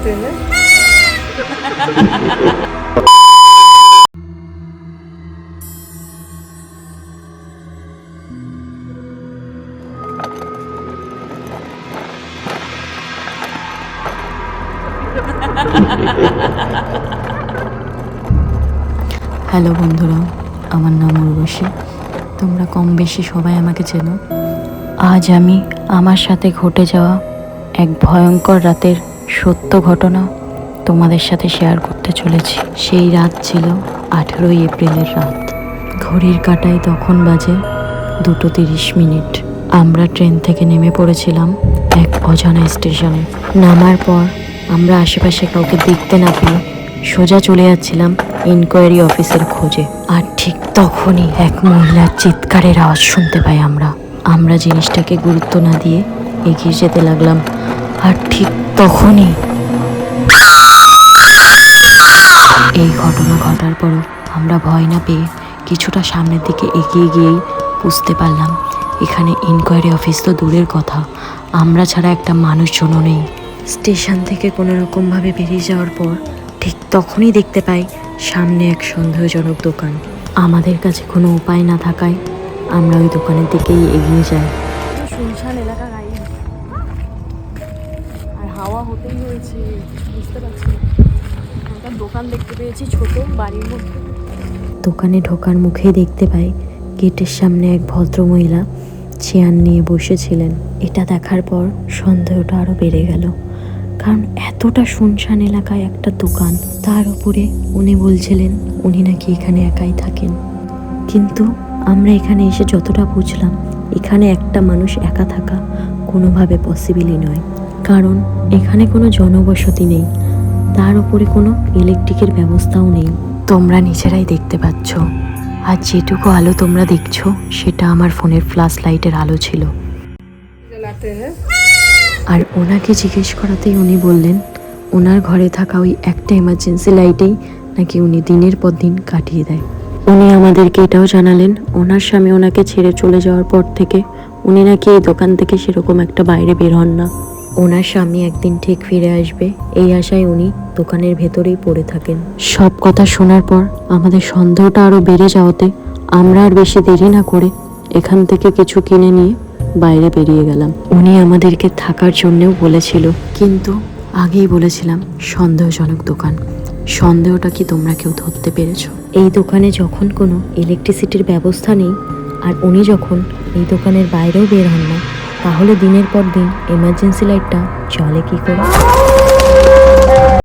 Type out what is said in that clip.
जलाते हैं। হ্যালো বন্ধুরা, আমার নাম উর্বশী। তোমরা কম বেশি সবাই আমাকে চেনো। আজ আমি আমার সাথে ঘটে যাওয়া এক ভয়ঙ্কর রাতের সত্য ঘটনা তোমাদের সাথে শেয়ার করতে চলেছি। সেই রাত ছিল 18ই এপ্রিলের রাত। ঘড়ির কাঁটায় তখন বাজে 2:30। আমরা ট্রেন থেকে নেমে পড়েছিলাম এক অজানা স্টেশনে। নামার পর আমরা আশেপাশে কাউকে দেখতে না পেয়ে সোজা চলে যাচ্ছিলাম ইনকোয়ারি অফিসের খোঁজে। আর ঠিক তখনই এক মহিলার চিৎকারের আওয়াজ শুনতে পাই আমরা জিনিসটাকে গুরুত্ব না দিয়ে এগিয়ে যেতে লাগলাম। আর ঠিক তখনই এই ঘটনা ঘটার পরও আমরা ভয় না পেয়ে কিছুটা সামনের দিকে এগিয়ে গিয়েই বুঝতে পারলাম এখানে ইনকোয়ারি অফিস তো দূরের কথা, আমরা ছাড়া একটা মানুষজনও নেই। স্টেশন থেকে কোনো রকমভাবে বেরিয়ে যাওয়ার পর ঠিক তখনই দেখতে পাই সামনে এক সন্দেহজনক দোকান। আমাদের কাছে কোনো উপায় না থাকায় আমরা ওই দোকানের দিকেই এগিয়ে যাই। শুনশান এলাকা গাড়ি আর হাওয়া হতেই হয়েছে, বুঝতে পারছি। একটা দোকান দেখতে পেয়েছি ছোট বাড়ির মধ্যে। দোকানে ঢোকার মুখেই দেখতে পাই গেটের সামনে এক ভদ্রমহিলা চেয়ার নিয়ে বসেছিলেন। এটা দেখার পর সন্দেহটা আরও বেড়ে গেল, কারণ এতটা শুনশান এলাকায় একটা দোকান, তার উপরে উনি বলছিলেন উনি নাকি এখানে একাই থাকেন। কিন্তু আমরা এখানে এসে যতটা বুঝলাম এখানে একটা মানুষ একা থাকা কোনোভাবে পসিবলই নয়, কারণ এখানে কোনো জনবসতি নেই, তার উপরে কোনো ইলেকট্রিকের ব্যবস্থাও নেই। তোমরা নিজেরাই দেখতে পাচ্ছ, আর যেটুকু আলো তোমরা দেখছো সেটা আমার ফোনের ফ্ল্যাশ লাইটের আলো ছিল। আর ওনাকে জিজ্ঞেস করাতেই উনি বললেন ওনার ঘরে থাকা ওই একটা এমার্জেন্সি লাইটেই নাকি উনি দিনের পর দিন কাটিয়ে দেয়। উনি আমাদেরকে এটাও জানালেন ওনার স্বামী ওনাকে ছেড়ে চলে যাওয়ার পর থেকে উনি নাকি এই দোকান থেকে সেরকম একটা বাইরে বের হন না। ওনার স্বামী একদিন ঠিক ফিরে আসবে এই আশায় উনি দোকানের ভেতরেই পড়ে থাকেন। সব কথা শোনার পর আমাদের সন্দেহটা আরও বেড়ে যাওয়াতে আমরা আর বেশি দেরি না করে এখান থেকে কিছু কিনে নিয়ে বাইরে বেরিয়ে গেলাম। উনি আমাদেরকে থাকার জন্যও বলেছিল, কিন্তু আগেই বলেছিলাম সন্দেহজনক দোকান। সন্দেহটা কি তোমরা কেউ ধরতে পেরেছো? এই দোকানে যখন কোনো ইলেকট্রিসিটির ব্যবস্থা নেই আর উনি যখন এই দোকানের বাইরেও বের হন না, তাহলে দিনের পর দিন এমার্জেন্সি লাইটটা জ্বলে কি করে?